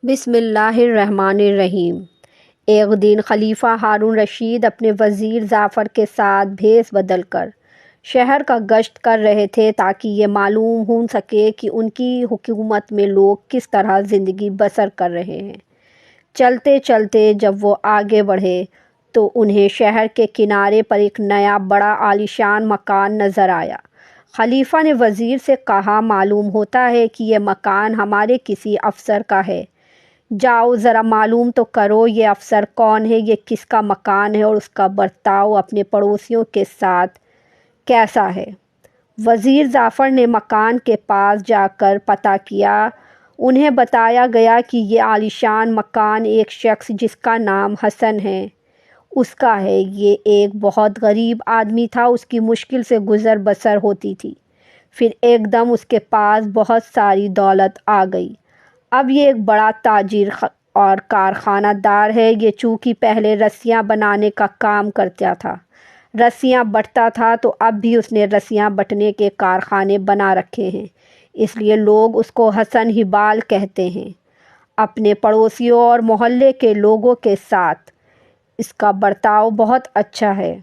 بسم اللہ الرحمن الرحیم۔ ایک دن خلیفہ ہارون رشید اپنے وزیر جعفر کے ساتھ بھیس بدل کر شہر کا گشت کر رہے تھے تاکہ یہ معلوم ہو سکے کہ ان کی حکومت میں لوگ کس طرح زندگی بسر کر رہے ہیں۔ چلتے چلتے جب وہ آگے بڑھے تو انہیں شہر کے کنارے پر ایک نیا بڑا عالیشان مکان نظر آیا۔ خلیفہ نے وزیر سے کہا، معلوم ہوتا ہے کہ یہ مکان ہمارے کسی افسر کا ہے، جاؤ ذرا معلوم تو کرو یہ افسر کون ہے، یہ کس کا مکان ہے اور اس کا برتاؤ اپنے پڑوسیوں کے ساتھ کیسا ہے۔ وزیر جعفر نے مکان کے پاس جا کر پتہ کیا۔ انہیں بتایا گیا کہ یہ عالیشان مکان ایک شخص جس کا نام حسن ہے اس کا ہے۔ یہ ایک بہت غریب آدمی تھا، اس کی مشکل سے گزر بسر ہوتی تھی۔ پھر ایک دم اس کے پاس بہت ساری دولت آ گئی۔ اب یہ ایک بڑا تاجر اور کارخانہ دار ہے۔ یہ چونکہ پہلے رسیاں بنانے کا کام کرتا تھا، رسیاں بٹتا تھا، تو اب بھی اس نے رسیاں بٹنے کے کارخانے بنا رکھے ہیں، اس لیے لوگ اس کو حسن ہبال کہتے ہیں۔ اپنے پڑوسیوں اور محلے کے لوگوں کے ساتھ اس کا برتاؤ بہت اچھا ہے۔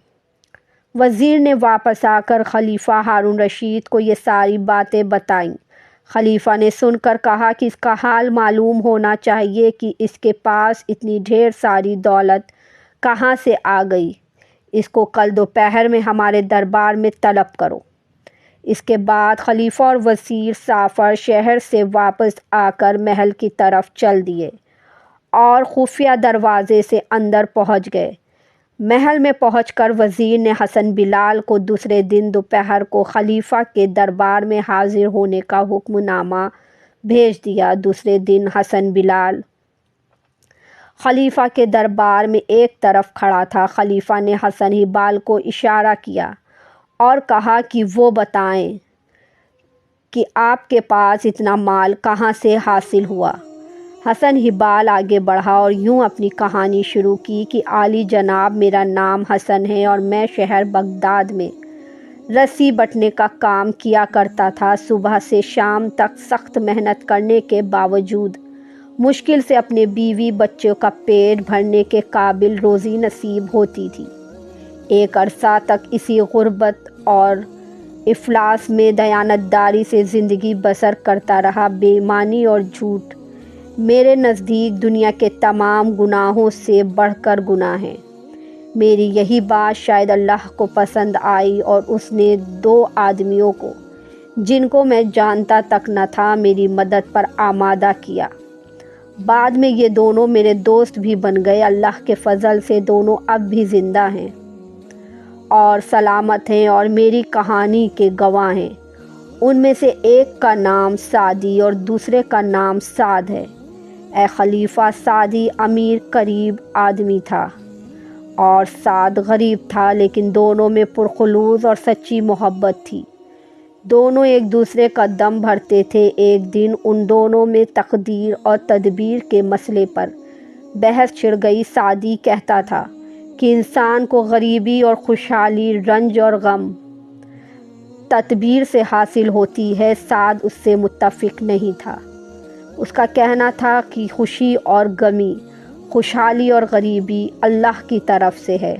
وزیر نے واپس آ کر خلیفہ ہارون رشید کو یہ ساری باتیں بتائیں۔ خلیفہ نے سن کر کہا کہ اس کا حال معلوم ہونا چاہیے کہ اس کے پاس اتنی ڈھیر ساری دولت کہاں سے آ گئی۔ اس کو کل دوپہر میں ہمارے دربار میں طلب کرو۔ اس کے بعد خلیفہ اور وزیر جعفر شہر سے واپس آ کر محل کی طرف چل دیے اور خفیہ دروازے سے اندر پہنچ گئے۔ محل میں پہنچ کر وزیر نے حسن بلال کو دوسرے دن دوپہر کو خلیفہ کے دربار میں حاضر ہونے کا حکم نامہ بھیج دیا۔ دوسرے دن حسن بلال خلیفہ کے دربار میں ایک طرف کھڑا تھا۔ خلیفہ نے حسن ہبال کو اشارہ کیا اور کہا کہ وہ بتائیں کہ آپ کے پاس اتنا مال کہاں سے حاصل ہوا۔ حسن ہبال آگے بڑھا اور یوں اپنی کہانی شروع کی کہ عالی جناب، میرا نام حسن ہے اور میں شہر بغداد میں رسی بٹنے کا کام کیا کرتا تھا۔ صبح سے شام تک سخت محنت کرنے کے باوجود مشکل سے اپنے بیوی بچوں کا پیٹ بھرنے کے قابل روزی نصیب ہوتی تھی۔ ایک عرصہ تک اسی غربت اور افلاس میں دیانتداری سے زندگی بسر کرتا رہا۔ بے ایمانی اور جھوٹ میرے نزدیک دنیا کے تمام گناہوں سے بڑھ کر گناہ ہے۔ میری یہی بات شاید اللہ کو پسند آئی اور اس نے دو آدمیوں کو، جن کو میں جانتا تک نہ تھا، میری مدد پر آمادہ کیا۔ بعد میں یہ دونوں میرے دوست بھی بن گئے۔ اللہ کے فضل سے دونوں اب بھی زندہ ہیں اور سلامت ہیں اور میری کہانی کے گواہ ہیں۔ ان میں سے ایک کا نام سعدی اور دوسرے کا نام سعد ہے۔ اے خلیفہ، سعدی امیر قریب آدمی تھا اور سعد غریب تھا، لیکن دونوں میں پرخلوص اور سچی محبت تھی۔ دونوں ایک دوسرے کا دم بھرتے تھے۔ ایک دن ان دونوں میں تقدیر اور تدبیر کے مسئلے پر بحث چھڑ گئی۔ سعدی کہتا تھا کہ انسان کو غریبی اور خوشحالی، رنج اور غم تدبیر سے حاصل ہوتی ہے۔ سعد اس سے متفق نہیں تھا۔ اس کا کہنا تھا کہ خوشی اور غمی، خوشحالی اور غریبی اللہ کی طرف سے ہے۔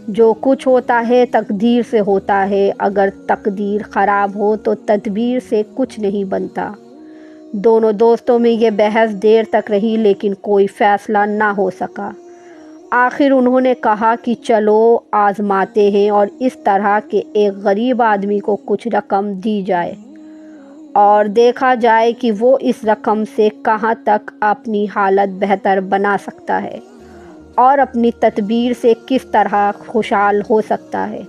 جو کچھ ہوتا ہے تقدیر سے ہوتا ہے۔ اگر تقدیر خراب ہو تو تدبیر سے کچھ نہیں بنتا۔ دونوں دوستوں میں یہ بحث دیر تک رہی لیکن کوئی فیصلہ نہ ہو سکا۔ آخر انہوں نے کہا کہ چلو آزماتے ہیں اور اس طرح کہ ایک غریب آدمی کو کچھ رقم دی جائے اور دیکھا جائے کہ وہ اس رقم سے کہاں تک اپنی حالت بہتر بنا سکتا ہے اور اپنی تدبیر سے کس طرح خوشحال ہو سکتا ہے۔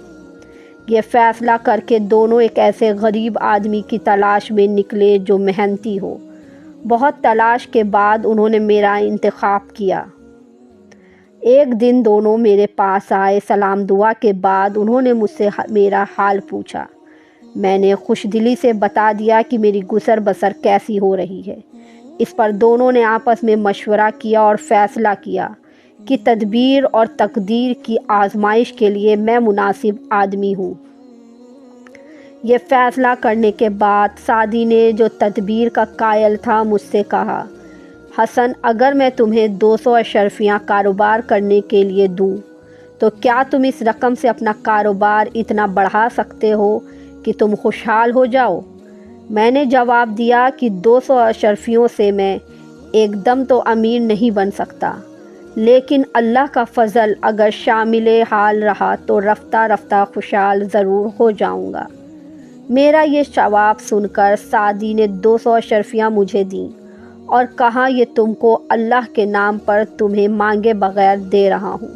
یہ فیصلہ کر کے دونوں ایک ایسے غریب آدمی کی تلاش میں نکلے جو محنتی ہو۔ بہت تلاش کے بعد انہوں نے میرا انتخاب کیا۔ ایک دن دونوں میرے پاس آئے۔ سلام دعا کے بعد انہوں نے مجھ سے میرا حال پوچھا۔ میں نے خوش دلی سے بتا دیا کہ میری گزر بسر کیسی ہو رہی ہے۔ اس پر دونوں نے آپس میں مشورہ کیا اور فیصلہ کیا کہ تدبیر اور تقدیر کی آزمائش کے لیے میں مناسب آدمی ہوں۔ یہ فیصلہ کرنے کے بعد سعدی نے، جو تدبیر کا قائل تھا، مجھ سے کہا، حسن، اگر میں تمہیں 200 اشرفیاں کاروبار کرنے کے لیے دوں تو کیا تم اس رقم سے اپنا کاروبار اتنا بڑھا سکتے ہو کہ تم خوشحال ہو جاؤ؟ میں نے جواب دیا کہ 200 اشرفیوں سے میں ایک دم تو امیر نہیں بن سکتا، لیکن اللہ کا فضل اگر شامل حال رہا تو رفتہ رفتہ خوشحال ضرور ہو جاؤں گا۔ میرا یہ جواب سن کر سعدی نے 200 اشرفیاں مجھے دیں اور کہا، یہ تم کو اللہ کے نام پر تمہیں مانگے بغیر دے رہا ہوں،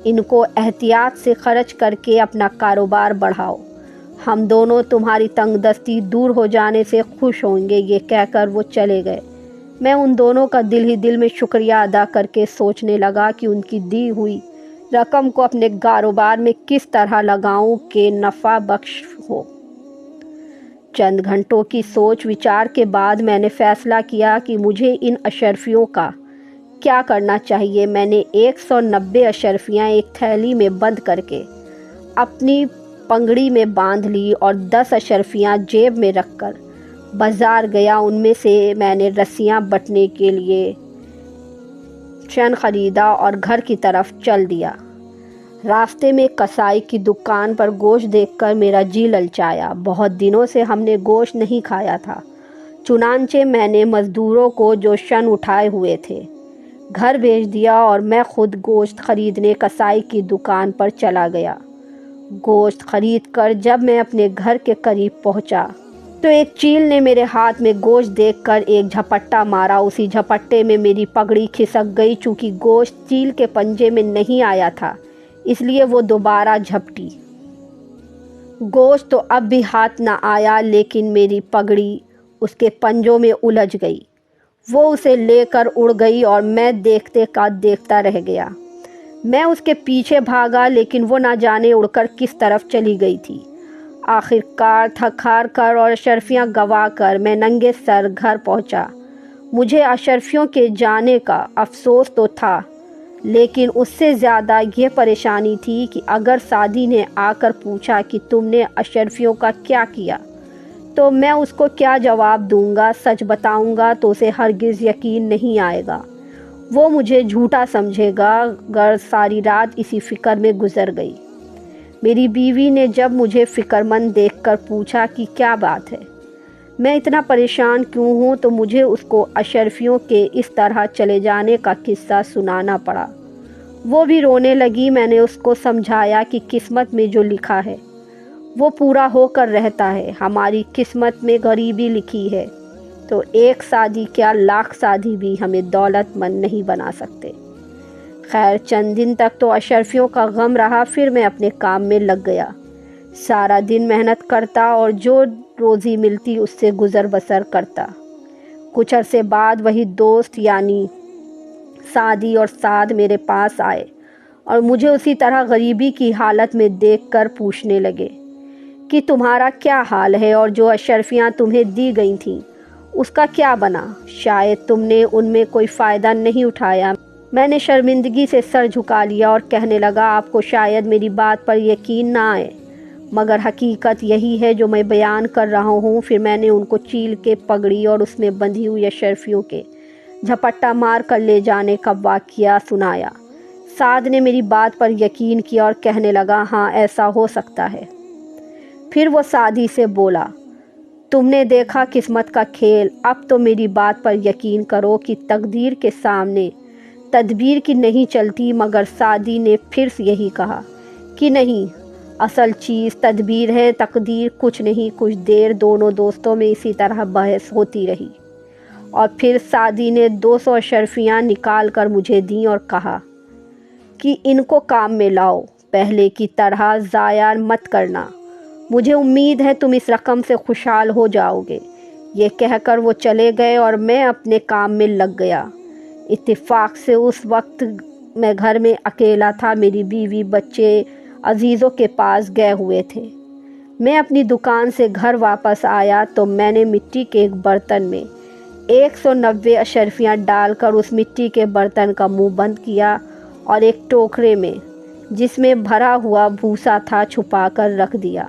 ان کو احتیاط سے خرچ کر کے اپنا کاروبار بڑھاؤ، ہم دونوں تمہاری تنگ دستی دور ہو جانے سے خوش ہوں گے۔ یہ کہہ کر وہ چلے گئے۔ میں ان دونوں کا دل ہی دل میں شکریہ ادا کر کے سوچنے لگا کہ ان کی دی ہوئی رقم کو اپنے کاروبار میں کس طرح لگاؤں کہ نفع بخش ہو۔ چند گھنٹوں کی سوچ وچار کے بعد میں نے فیصلہ کیا کہ مجھے ان اشرفیوں کا کیا کرنا چاہیے۔ میں نے 190 اشرفیاں ایک تھیلی میں بند کر کے اپنی پگڑی میں باندھ لی اور 10 اشرفیاں جیب میں رکھ کر بازار گیا۔ ان میں سے میں نے رسیاں بٹنے کے لیے شن خریدا اور گھر کی طرف چل دیا۔ راستے میں کسائی کی دکان پر گوشت دیکھ کر میرا جی للچایا۔ بہت دنوں سے ہم نے گوشت نہیں کھایا تھا، چنانچہ میں نے مزدوروں کو جو شن اٹھائے ہوئے تھے گھر بھیج دیا اور میں خود گوشت خریدنے کسائی کی دکان پر چلا گیا۔ گوشت خرید کر جب میں اپنے گھر کے قریب پہنچا تو ایک چیل نے میرے ہاتھ میں گوشت دیکھ کر ایک جھپٹا مارا۔ اسی جھپٹے میں میری پگڑی کھسک گئی۔ چونکہ گوشت چیل کے پنجے میں نہیں آیا تھا اس لیے وہ دوبارہ جھپٹی۔ گوشت تو اب بھی ہاتھ نہ آیا، لیکن میری پگڑی اس کے پنجوں میں الجھ گئی۔ وہ اسے لے کر اڑ گئی اور میں دیکھتے کا دیکھتا رہ گیا۔ میں اس کے پیچھے بھاگا، لیکن وہ نہ جانے اڑ کر کس طرف چلی گئی تھی۔ آخر کار تھک ہار کر اور اشرفیاں گوا کر میں ننگے سر گھر پہنچا۔ مجھے اشرفیوں کے جانے کا افسوس تو تھا، لیکن اس سے زیادہ یہ پریشانی تھی کہ اگر سعدی نے آ کر پوچھا کہ تم نے اشرفیوں کا کیا کیا تو میں اس کو کیا جواب دوں گا۔ سچ بتاؤں گا تو اسے ہرگز یقین نہیں آئے گا، وہ مجھے جھوٹا سمجھے گا۔ گر ساری رات اسی فکر میں گزر گئی۔ میری بیوی نے جب مجھے فکر مند دیکھ کر پوچھا کہ کیا بات ہے، میں اتنا پریشان کیوں ہوں، تو مجھے اس کو اشرفیوں کے اس طرح چلے جانے کا قصہ سنانا پڑا۔ وہ بھی رونے لگی۔ میں نے اس کو سمجھایا کہ قسمت میں جو لکھا ہے وہ پورا ہو کر رہتا ہے۔ ہماری قسمت میں غریبی لکھی ہے تو ایک سعدی کیا لاکھ سعدی بھی ہمیں دولت مند نہیں بنا سکتے۔ خیر، چند دن تک تو اشرفیوں کا غم رہا، پھر میں اپنے کام میں لگ گیا۔ سارا دن محنت کرتا اور جو روزی ملتی اس سے گزر بسر کرتا۔ کچھ عرصے بعد وہی دوست یعنی سعدی اور سعد میرے پاس آئے اور مجھے اسی طرح غریبی کی حالت میں دیکھ کر پوچھنے لگے کہ تمہارا کیا حال ہے اور جو اشرفیاں تمہیں دی گئی تھیں اس کا کیا بنا؟ شاید تم نے ان میں کوئی فائدہ نہیں اٹھایا۔ میں نے شرمندگی سے سر جھکا لیا اور کہنے لگا، آپ کو شاید میری بات پر یقین نہ آئے، مگر حقیقت یہی ہے جو میں بیان کر رہا ہوں۔ پھر میں نے ان کو چیل کے پگڑی اور اس میں بندھی ہوئی اشرفیوں کے جھپٹا مار کر لے جانے کا واقعہ سنایا۔ سعد نے میری بات پر یقین کیا اور کہنے لگا، ہاں ایسا ہو سکتا ہے۔ پھر وہ سعدی سے بولا، تم نے دیکھا قسمت کا کھیل، اب تو میری بات پر یقین کرو کہ تقدیر کے سامنے تدبیر کی نہیں چلتی۔ مگر سعدی نے پھر یہی کہا کہ نہیں، اصل چیز تدبیر ہے، تقدیر کچھ نہیں۔ کچھ دیر دونوں دوستوں میں اسی طرح بحث ہوتی رہی اور پھر سعدی نے 200 اشرفیاں نکال کر مجھے دیں اور کہا کہ ان کو کام میں لاؤ، پہلے کی طرح ضائع مت کرنا، مجھے امید ہے تم اس رقم سے خوشحال ہو جاؤ گے۔ یہ کہہ کر وہ چلے گئے اور میں اپنے کام میں لگ گیا۔ اتفاق سے اس وقت میں گھر میں اکیلا تھا، میری بیوی بچے عزیزوں کے پاس گئے ہوئے تھے۔ میں اپنی دکان سے گھر واپس آیا تو میں نے مٹی کے ایک برتن میں 190 اشرفیاں ڈال کر اس مٹی کے برتن کا منہ بند کیا اور ایک ٹوکرے میں جس میں بھرا ہوا بھوسا تھا چھپا کر رکھ دیا۔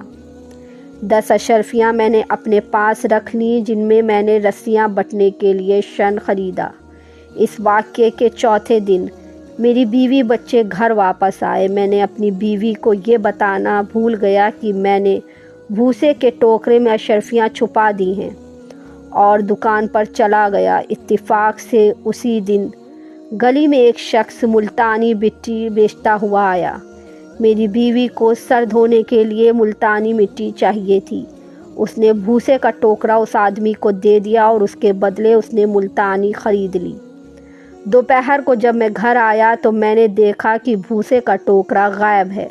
10 اشرفیاں میں نے اپنے پاس رکھ لیں، جن میں نے رسیاں بٹنے کے لیے شن خریدا۔ اس واقعے کے چوتھے دن میری بیوی بچے گھر واپس آئے۔ میں نے اپنی بیوی کو یہ بتانا بھول گیا کہ میں نے بھوسے کے ٹوکرے میں اشرفیاں چھپا دی ہیں، اور دکان پر چلا گیا۔ اتفاق سے اسی دن گلی میں ایک شخص ملتانی مٹی بیچتا ہوا آیا۔ میری بیوی کو سر دھونے کے لیے ملتانی مٹی چاہیے تھی۔ اس نے بھوسے کا ٹوکرا اس آدمی کو دے دیا اور اس کے بدلے اس نے ملتانی خرید لی۔ دوپہر کو جب میں گھر آیا تو میں نے دیکھا کہ بھوسے کا ٹوکرا غائب ہے۔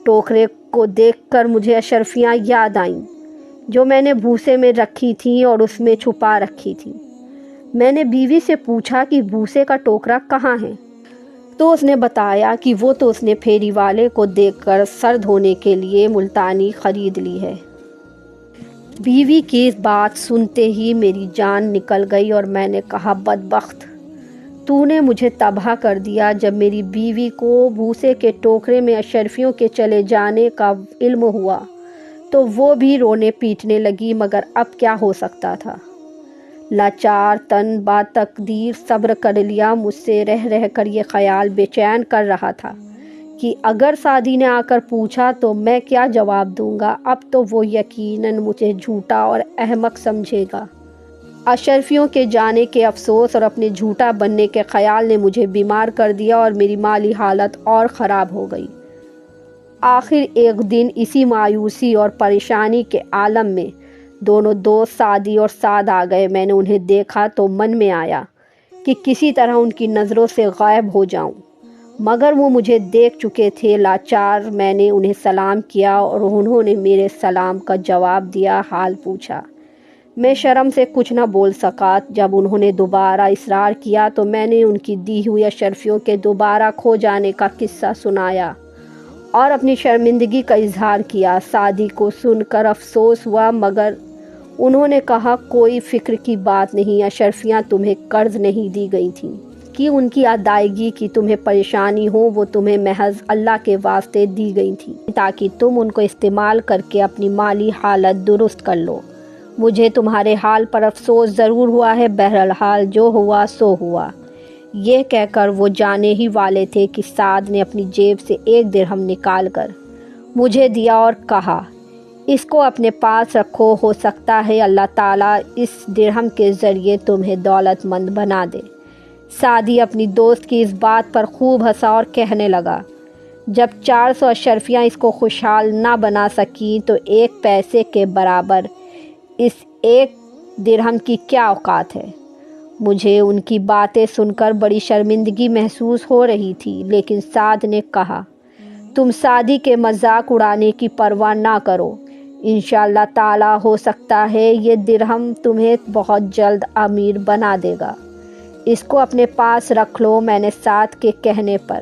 ٹوکرے کو دیکھ کر مجھے اشرفیاں یاد آئیں جو میں نے بھوسے میں رکھی تھیں اور اس میں چھپا رکھی تھیں۔ میں نے بیوی سے پوچھا کہ بھوسے کا ٹوکرا کہاں ہے، تو اس نے بتایا کہ وہ تو اس نے پھیری والے کو دیکھ کر سر دھونے کے لیے ملتانی خرید لی ہے۔ بیوی کی اس بات سنتے ہی میری جان نکل گئی اور میں نے کہا، بدبخت، تو نے مجھے تباہ کر دیا۔ جب میری بیوی کو بھوسے کے ٹوکرے میں اشرفیوں کے چلے جانے کا علم ہوا تو وہ بھی رونے پیٹنے لگی، مگر اب کیا ہو سکتا تھا۔ لاچار تن با تقدیر صبر کر لیا۔ مجھ سے رہ رہ کر یہ خیال بے چین کر رہا تھا کہ اگر سعدی نے آ کر پوچھا تو میں کیا جواب دوں گا۔ اب تو وہ یقیناً مجھے جھوٹا اور احمق سمجھے گا۔ اشرفیوں کے جانے کے افسوس اور اپنے جھوٹا بننے کے خیال نے مجھے بیمار کر دیا اور میری مالی حالت اور خراب ہو گئی۔ آخر ایک دن اسی مایوسی اور پریشانی کے عالم میں دونوں دوست سعدی اور سعد آ گئے۔ میں نے انہیں دیکھا تو من میں آیا کہ کسی طرح ان کی نظروں سے غائب ہو جاؤں، مگر وہ مجھے دیکھ چکے تھے۔ لاچار میں نے انہیں سلام کیا اور انہوں نے میرے سلام کا جواب دیا، حال پوچھا۔ میں شرم سے کچھ نہ بول سکا۔ جب انہوں نے دوبارہ اصرار کیا تو میں نے ان کی دی ہوئی اشرفیوں کے دوبارہ کھو جانے کا قصہ سنایا اور اپنی شرمندگی کا اظہار کیا۔ سعدی کو سن کر افسوس ہوا، مگر انہوں نے کہا، کوئی فکر کی بات نہیں، اشرفیاں تمہیں قرض نہیں دی گئی تھیں کہ ان کی ادائیگی کی تمہیں پریشانی ہو، وہ تمہیں محض اللہ کے واسطے دی گئی تھیں تاکہ تم ان کو استعمال کر کے اپنی مالی حالت درست کر لو۔ مجھے تمہارے حال پر افسوس ضرور ہوا ہے، بہرحال جو ہوا سو ہوا۔ یہ کہہ کر وہ جانے ہی والے تھے کہ سعد نے اپنی جیب سے 1 درہم نکال کر مجھے دیا اور کہا، اس کو اپنے پاس رکھو، ہو سکتا ہے اللہ تعالیٰ اس درہم کے ذریعے تمہیں دولت مند بنا دے۔ سعدی اپنی دوست کی اس بات پر خوب ہنسا اور کہنے لگا، جب 400 اشرفیاں اس کو خوشحال نہ بنا سکیں تو 1 پیسے کے برابر اس 1 درہم کی کیا اوقات ہے۔ مجھے ان کی باتیں سن کر بڑی شرمندگی محسوس ہو رہی تھی، لیکن سعد نے کہا، تم سعدی کے مذاق اڑانے کی پرواہ نہ کرو، انشاءاللہ تعالیٰ ہو سکتا ہے یہ درہم تمہیں بہت جلد امیر بنا دے گا، اس کو اپنے پاس رکھ لو۔ میں نے سعد کے کہنے پر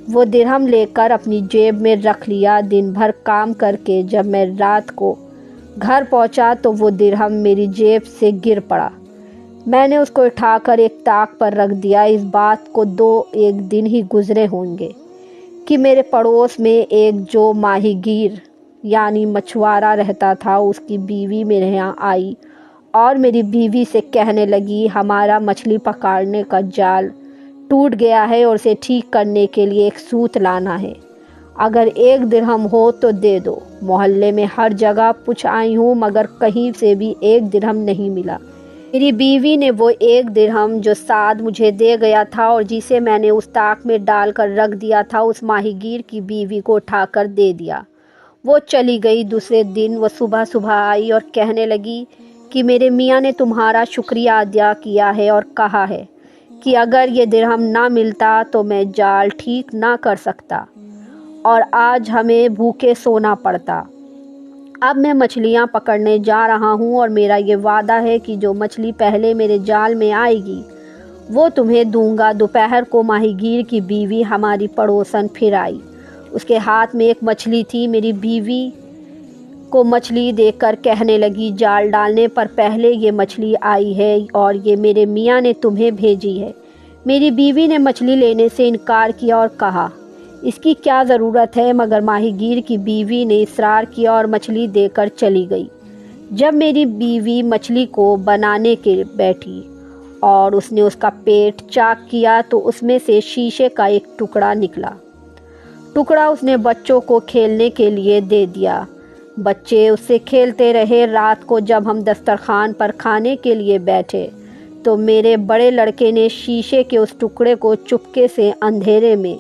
وہ درہم لے کر اپنی جیب میں رکھ لیا۔ دن بھر کام کر کے جب میں رات کو گھر پہنچا تو وہ درہم میری جیب سے گر پڑا۔ میں نے اس کو اٹھا کر ایک طاق پر رکھ دیا۔ اس بات کو 2-1 دن ہی گزرے ہوں گے کہ میرے پڑوس میں ایک جو ماہی گیر یعنی مچھوارا رہتا تھا، اس کی بیوی میرے یہاں آئی اور میری بیوی سے کہنے لگی، ہمارا مچھلی پکڑنے کا جال ٹوٹ گیا ہے اور اسے ٹھیک کرنے کے لیے ایک سوت لانا ہے، اگر 1 درہم ہو تو دے دو۔ محلے میں ہر جگہ پوچھ آئی ہوں مگر کہیں سے بھی 1 درہم نہیں ملا۔ میری بیوی نے وہ 1 درہم جو سعد مجھے دے گیا تھا اور جسے میں نے اس طاق میں ڈال کر رکھ دیا تھا، اس ماہی گیر کی بیوی کو اٹھا کر دے دیا۔ وہ چلی گئی۔ دوسرے دن وہ صبح آئی اور کہنے لگی کہ میرے میاں نے تمہارا شکریہ ادا کیا ہے اور کہا ہے کہ اگر یہ درہم نہ ملتا تو میں جال ٹھیک نہ کر سکتا اور آج ہمیں بھوکے سونا پڑتا۔ اب میں مچھلیاں پکڑنے جا رہا ہوں اور میرا یہ وعدہ ہے کہ جو مچھلی پہلے میرے جال میں آئے گی وہ تمہیں دوں گا۔ دوپہر کو ماہی گیر کی بیوی ہماری پڑوسن پھر آئی۔ اس کے ہاتھ میں ایک مچھلی تھی۔ میری بیوی کو مچھلی دیکھ کر کہنے لگی، جال ڈالنے پر پہلے یہ مچھلی آئی ہے اور یہ میرے میاں نے تمہیں بھیجی ہے۔ میری بیوی نے مچھلی لینے سے انکار کیا اور کہا، اس کی کیا ضرورت ہے، مگر ماہی گیر کی بیوی نے اصرار کیا اور مچھلی دے کر چلی گئی۔ جب میری بیوی مچھلی کو بنانے کے بیٹھی اور اس نے اس کا پیٹ چاک کیا تو اس میں سے شیشے کا ایک ٹکڑا نکلا۔ ٹکڑا اس نے بچوں کو کھیلنے کے لیے دے دیا۔ بچے اس سے کھیلتے رہے۔ رات کو جب ہم دسترخوان پر کھانے کے لیے بیٹھے تو میرے بڑے لڑکے نے شیشے کے اس ٹکڑے کو چپکے سے اندھیرے میں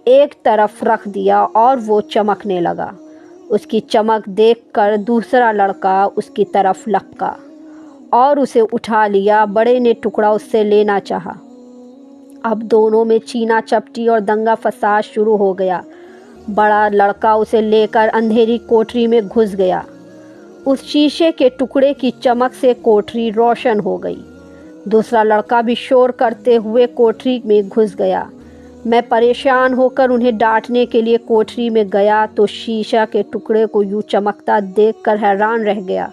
ایک طرف رکھ دیا اور وہ چمکنے لگا۔ اس کی چمک دیکھ کر دوسرا لڑکا اس کی طرف لپکا اور اسے اٹھا لیا۔ بڑے نے ٹکڑا اس سے لینا چاہا۔ اب دونوں میں چھینا چپٹی اور دنگا فساد شروع ہو گیا۔ بڑا لڑکا اسے لے کر اندھیری کوٹری میں گھس گیا۔ اس شیشے کے ٹکڑے کی چمک سے کوٹری روشن ہو گئی۔ دوسرا لڑکا بھی شور کرتے ہوئے کوٹری میں گھس گیا۔ میں پریشان ہو کر انہیں ڈانٹنے کے لیے کوٹری میں گیا تو شیشہ کے ٹکڑے کو یوں چمکتا دیکھ کر حیران رہ گیا۔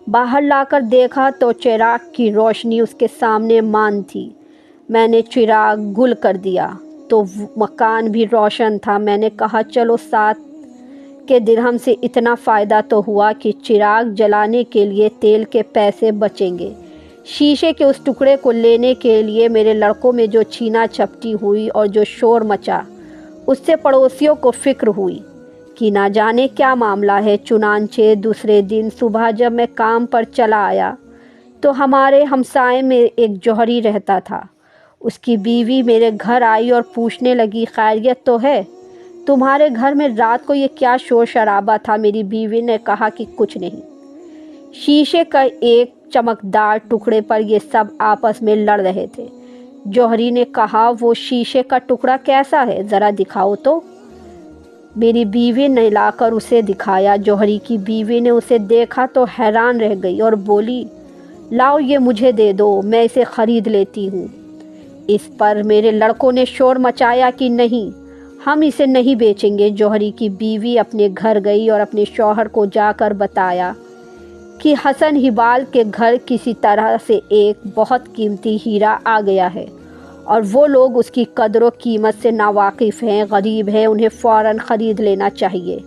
باہر لا کر دیکھا تو چراغ کی روشنی اس کے سامنے مان تھی۔ میں نے چراغ گل کر دیا تو مکان بھی روشن تھا۔ میں نے کہا چلو 7 کے درہم سے اتنا فائدہ تو ہوا کہ چراغ جلانے کے لیے تیل کے پیسے بچیں گے۔ شیشے کے اس ٹکڑے کو لینے کے لیے میرے لڑکوں میں جو چھینا چھپٹی ہوئی اور جو شور مچا، اس سے پڑوسیوں کو فکر ہوئی کہ نہ جانے کیا معاملہ ہے۔ چنانچہ دوسرے دن صبح جب میں کام پر چلا آیا تو ہمارے ہمسائے میں ایک جوہری رہتا تھا۔ اس کی بیوی میرے گھر آئی اور پوچھنے لگی خیریت تو ہے؟ تمہارے گھر میں رات کو یہ کیا شور شرابہ تھا؟ میری بیوی نے کہا کہ کچھ نہیں، شیشے کا ایک چمکدار ٹکڑے پر یہ سب آپس میں لڑ رہے تھے۔ جوہری نے کہا وہ شیشے کا ٹکڑا کیسا ہے؟ ذرا دکھاؤ تو۔ میری بیوی نے لا کر اسے دکھایا۔ جوہری کی بیوی نے اسے دیکھا تو حیران رہ گئی اور بولی لاؤ یہ مجھے دے دو، میں اسے خرید لیتی ہوں۔ اس پر میرے لڑکوں نے شور مچایا کہ نہیں، ہم اسے نہیں بیچیں گے۔ جوہری کی بیوی اپنے گھر گئی اور اپنے شوہر کو جا کر بتایا کہ حسن ہبال کے گھر کسی طرح سے ایک بہت قیمتی ہیرا آ گیا ہے اور وہ لوگ اس کی قدر و قیمت سے ناواقف ہیں، غریب ہیں، انہیں فوراً خرید لینا چاہیے۔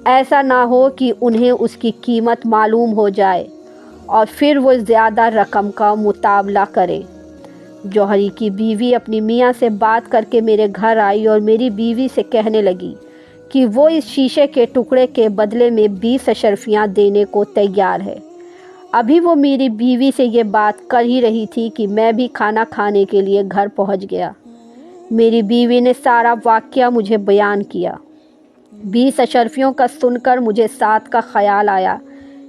ایسا نہ ہو کہ انہیں اس کی قیمت معلوم ہو جائے اور پھر وہ زیادہ رقم کا مطالبہ کریں۔ جوہری کی بیوی اپنی میاں سے بات کر کے میرے گھر آئی اور میری بیوی سے کہنے لگی کہ وہ اس شیشے کے ٹکڑے کے بدلے میں 20 اشرفیاں دینے کو تیار ہے۔ ابھی وہ میری بیوی سے یہ بات کر ہی رہی تھی کہ میں بھی کھانا کھانے کے لیے گھر پہنچ گیا۔ میری بیوی نے سارا واقعہ مجھے بیان کیا۔ 20 اشرفیوں کا سن کر مجھے ساتھ کا خیال آیا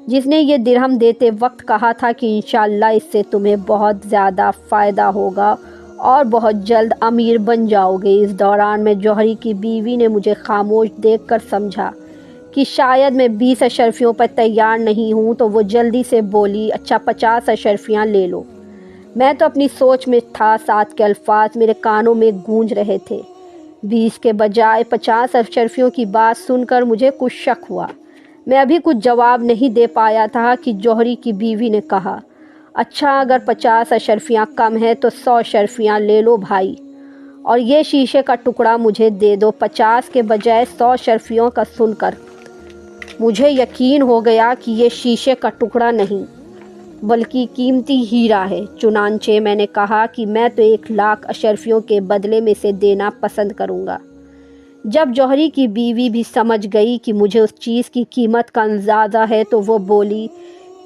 جس نے یہ درہم دیتے وقت کہا تھا کہ انشاءاللہ اس سے تمہیں بہت زیادہ فائدہ ہوگا اور بہت جلد امیر بن جاؤ گے۔ اس دوران میں جوہری کی بیوی نے مجھے خاموش دیکھ کر سمجھا کہ شاید میں 20 اشرفیوں پر تیار نہیں ہوں تو وہ جلدی سے بولی اچھا 50 اشرفیاں لے لو۔ میں تو اپنی سوچ میں تھا، ساتھ کے الفاظ میرے کانوں میں گونج رہے تھے۔ 20 کے بجائے 50 اشرفیوں کی بات سن کر مجھے کچھ شک ہوا۔ میں ابھی کچھ جواب نہیں دے پایا تھا کہ جوہری کی بیوی نے کہا اچھا اگر 50 اشرفیاں کم ہیں تو 100 اشرفیاں لے لو بھائی، اور یہ شیشے کا ٹکڑا مجھے دے دو۔ 50 کے بجائے 100 اشرفیوں کا سن کر مجھے یقین ہو گیا کہ یہ شیشے کا ٹکڑا نہیں بلکہ قیمتی ہیرا ہے۔ چنانچہ میں نے کہا کہ میں تو 1,00,000 اشرفیوں کے بدلے میں سے دینا پسند کروں گا۔ جب جوہری کی بیوی بھی سمجھ گئی کہ مجھے اس چیز کی قیمت کا اندازہ ہے تو وہ بولی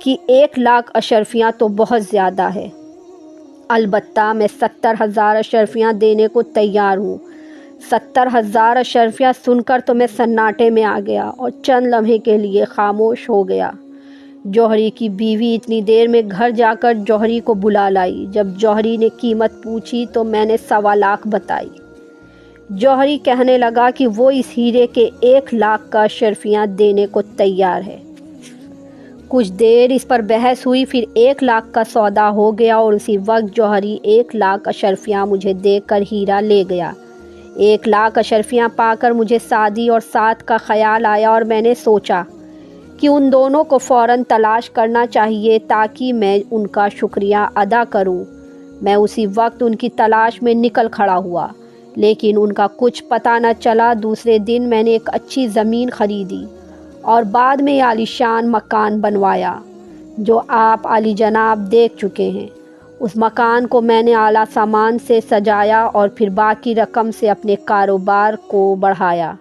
کہ 1,00,000 اشرفیاں تو بہت زیادہ ہے، البتہ میں 70,000 اشرفیاں دینے کو تیار ہوں۔ 70,000 اشرفیاں سن کر تو میں سناٹے میں آ گیا اور چند لمحے کے لیے خاموش ہو گیا۔ جوہری کی بیوی اتنی دیر میں گھر جا کر جوہری کو بلا لائی۔ جب جوہری نے قیمت پوچھی تو میں نے 1,25,000 بتائی۔ جوہری کہنے لگا کہ وہ اس ہیرے کے 1,00,000 کا اشرفیاں دینے کو تیار ہے۔ کچھ دیر اس پر بحث ہوئی، پھر 1,00,000 کا سودا ہو گیا اور اسی وقت جوہری 1,00,000 اشرفیاں مجھے دے کر ہیرا لے گیا۔ 1,00,000 اشرفیاں پا کر مجھے سعدی اور سعد کا خیال آیا اور میں نے سوچا کہ ان دونوں کو فوراً تلاش کرنا چاہیے تاکہ میں ان کا شکریہ ادا کروں۔ میں اسی وقت ان کی تلاش میں نکل کھڑا ہوا، لیکن ان کا کچھ پتہ نہ چلا۔ دوسرے دن میں نے ایک اچھی زمین خریدی اور بعد میں عالیشان مکان بنوایا جو آپ عالی جناب دیکھ چکے ہیں۔ اس مکان کو میں نے اعلیٰ سامان سے سجایا اور پھر باقی رقم سے اپنے کاروبار کو بڑھایا۔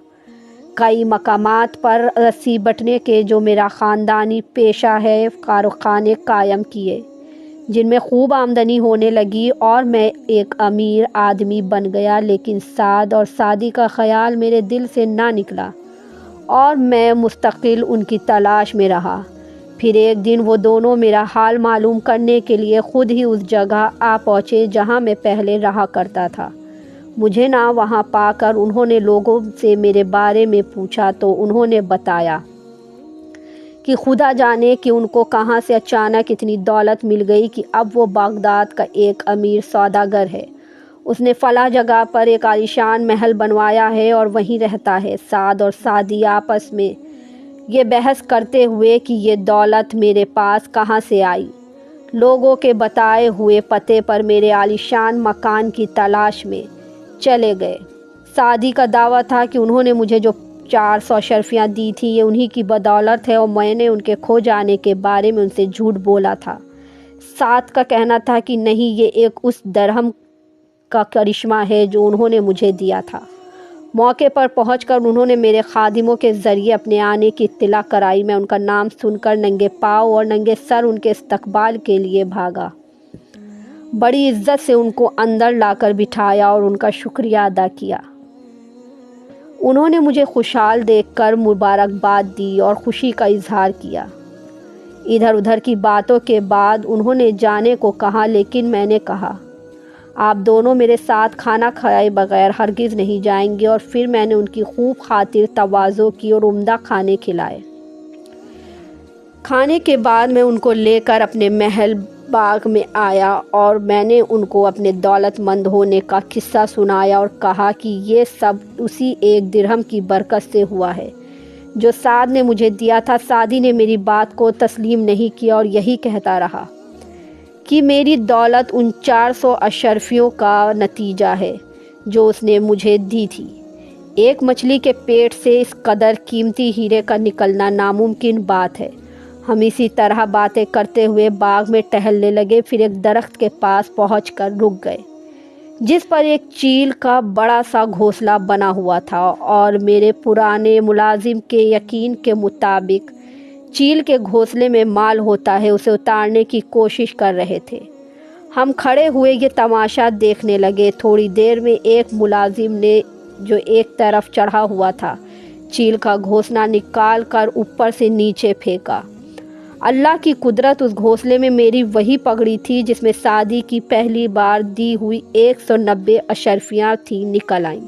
کئی مقامات پر رسی بٹنے کے جو میرا خاندانی پیشہ ہے کارخانے قائم کیے، جن میں خوب آمدنی ہونے لگی اور میں ایک امیر آدمی بن گیا، لیکن سعد اور سعدی کا خیال میرے دل سے نہ نکلا اور میں مستقل ان کی تلاش میں رہا۔ پھر ایک دن وہ دونوں میرا حال معلوم کرنے کے لیے خود ہی اس جگہ آ پہنچے جہاں میں پہلے رہا کرتا تھا۔ مجھے نہ وہاں پا کر انہوں نے لوگوں سے میرے بارے میں پوچھا تو انہوں نے بتایا کہ خدا جانے کہ ان کو کہاں سے اچانک اتنی دولت مل گئی کہ اب وہ بغداد کا ایک امیر سوداگر ہے۔ اس نے فلاں جگہ پر ایک عالیشان محل بنوایا ہے اور وہیں رہتا ہے۔ سعد اور سعدی آپس میں یہ بحث کرتے ہوئے کہ یہ دولت میرے پاس کہاں سے آئی، لوگوں کے بتائے ہوئے پتے پر میرے عالیشان مکان کی تلاش میں چلے گئے۔ سعدی کا دعویٰ تھا کہ انہوں نے مجھے جو 400 اشرفیاں دی تھیں یہ انہی کی بدولت ہے اور میں نے ان کے کھو جانے کے بارے میں ان سے جھوٹ بولا تھا۔ سعد کا کہنا تھا کہ نہیں، یہ ایک اس درہم کا کرشمہ ہے جو انہوں نے مجھے دیا تھا۔ موقع پر پہنچ کر انہوں نے میرے خادموں کے ذریعے اپنے آنے کی اطلاع کرائی۔ میں ان کا نام سن کر ننگے پاؤں اور ننگے سر ان کے استقبال کے لیے بھاگا۔ بڑی عزت سے ان کو اندر لا کر بٹھایا اور ان کا شکریہ ادا کیا۔ انہوں نے مجھے خوشحال دیکھ کر مبارکباد دی اور خوشی کا اظہار کیا۔ ادھر ادھر کی باتوں کے بعد انہوں نے جانے کو کہا، لیکن میں نے کہا آپ دونوں میرے ساتھ کھانا کھائے بغیر ہرگز نہیں جائیں گے، اور پھر میں نے ان کی خوب خاطر تواضع کی اور عمدہ کھانے کھلائے۔ کھانے کے بعد میں ان کو لے کر اپنے محل باغ میں آیا اور میں نے ان کو اپنے دولت مند ہونے کا قصہ سنایا اور کہا کہ یہ سب اسی ایک درہم کی برکت سے ہوا ہے جو سعد نے مجھے دیا تھا۔ سعدی نے میری بات کو تسلیم نہیں کیا اور یہی کہتا رہا کہ میری دولت ان 400 اشرفیوں کا نتیجہ ہے جو اس نے مجھے دی تھی۔ ایک مچھلی کے پیٹ سے اس قدر قیمتی ہیرے کا نکلنا ناممکن بات ہے۔ ہم اسی طرح باتیں کرتے ہوئے باغ میں ٹہلنے لگے، پھر ایک درخت کے پاس پہنچ کر رک گئے جس پر ایک چیل کا بڑا سا گھونسلہ بنا ہوا تھا، اور میرے پرانے ملازم کے یقین کے مطابق چیل کے گھونسلے میں مال ہوتا ہے، اسے اتارنے کی کوشش کر رہے تھے۔ ہم کھڑے ہوئے یہ تماشا دیکھنے لگے۔ تھوڑی دیر میں ایک ملازم نے جو ایک طرف چڑھا ہوا تھا چیل کا گھونسلہ نکال کر اوپر سے نیچے پھینکا۔ اللہ کی قدرت، اس گھونسلے میں میری وہی پگڑی تھی جس میں سعدی کی پہلی بار دی ہوئی 190 اشرفیاں تھیں، نکل آئیں۔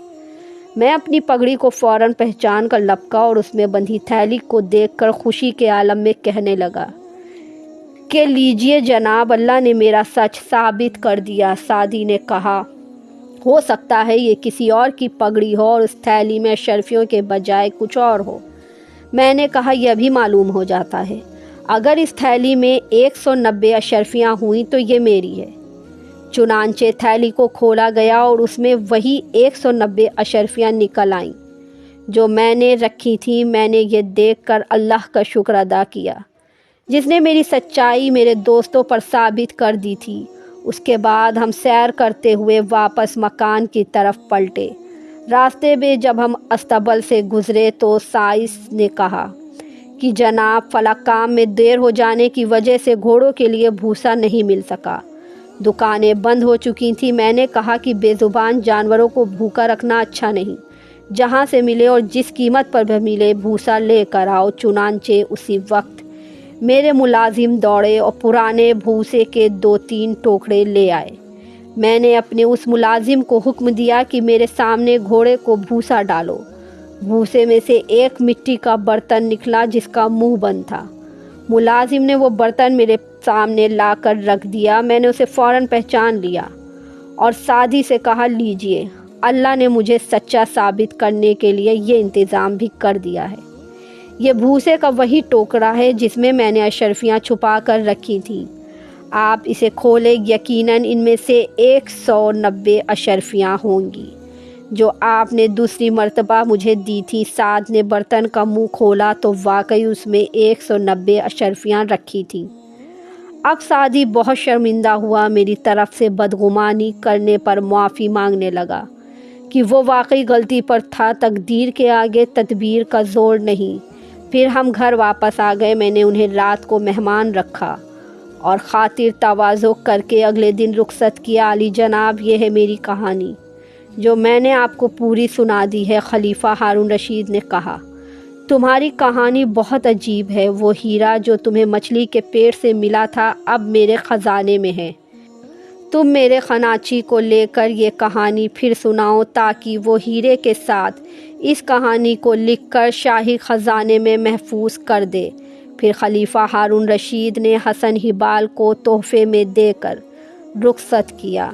میں اپنی پگڑی کو فوراً پہچان کر لپکا اور اس میں بندھی تھیلی کو دیکھ کر خوشی کے عالم میں کہنے لگا کہ لیجئے جناب، اللہ نے میرا سچ ثابت کر دیا۔ سعدی نے کہا ہو سکتا ہے یہ کسی اور کی پگڑی ہو اور اس تھیلی میں اشرفیوں کے بجائے کچھ اور ہو۔ میں نے کہا یہ بھی معلوم ہو جاتا ہے، اگر اس تھیلی میں 190 اشرفیاں ہوئیں تو یہ میری ہے۔ چنانچہ تھیلی کو کھولا گیا اور اس میں وہی 190 اشرفیاں نکل آئیں جو میں نے رکھی تھیں۔ میں نے یہ دیکھ کر اللہ کا شکر ادا کیا جس نے میری سچائی میرے دوستوں پر ثابت کر دی تھی۔ اس کے بعد ہم سیر کرتے ہوئے واپس مکان کی طرف پلٹے۔ راستے میں جب ہم استبل سے گزرے تو سائس نے کہا کہ جناب، فلاں کام میں دیر ہو جانے کی وجہ سے گھوڑوں کے لیے بھوسا نہیں مل سکا۔ دکانیں بند ہو چکی تھیں۔ میں نے کہا کہ بے زبان جانوروں کو بھوکا رکھنا اچھا نہیں، جہاں سے ملے اور جس قیمت پر بھی ملے بھوسا لے کر آؤ۔ چنانچہ اسی وقت میرے ملازم دوڑے اور پرانے بھوسے کے 2-3 ٹوکرے لے آئے۔ میں نے اپنے اس ملازم کو حکم دیا کہ میرے سامنے گھوڑے کو بھوسا ڈالو۔ بھوسے میں سے ایک مٹی کا برتن نکلا جس کا منہ بند تھا۔ ملازم نے وہ برتن میرے سامنے لا کر رکھ دیا۔ میں نے اسے فوراً پہچان لیا اور سعدی سے کہا لیجئے، اللہ نے مجھے سچا ثابت کرنے کے لیے یہ انتظام بھی کر دیا ہے۔ یہ بھوسے کا وہی ٹوکرا ہے جس میں میں نے اشرفیاں چھپا کر رکھی تھیں۔ آپ اسے کھولے، یقیناً ان میں سے 190 اشرفیاں ہوں گی جو آپ نے دوسری مرتبہ مجھے دی تھی۔ سعد نے برتن کا منہ کھولا تو واقعی اس میں 190 اشرفیاں رکھی تھیں۔ اب سعدی بہت شرمندہ ہوا، میری طرف سے بدگمانی کرنے پر معافی مانگنے لگا کہ وہ واقعی غلطی پر تھا، تقدیر کے آگے تدبیر کا زور نہیں۔ پھر ہم گھر واپس آ گئے۔ میں نے انہیں رات کو مہمان رکھا اور خاطر تواضع کر کے اگلے دن رخصت کیا۔ علی جناب، یہ ہے میری کہانی جو میں نے آپ کو پوری سنا دی ہے۔ خلیفہ ہارون رشید نے کہا، تمہاری کہانی بہت عجیب ہے۔ وہ ہیرا جو تمہیں مچھلی کے پیٹ سے ملا تھا اب میرے خزانے میں ہے۔ تم میرے خناچی کو لے کر یہ کہانی پھر سناؤ تاکہ وہ ہیرے کے ساتھ اس کہانی کو لکھ کر شاہی خزانے میں محفوظ کر دے۔ پھر خلیفہ ہارون رشید نے حسن ہبال کو تحفے میں دے کر رخصت کیا۔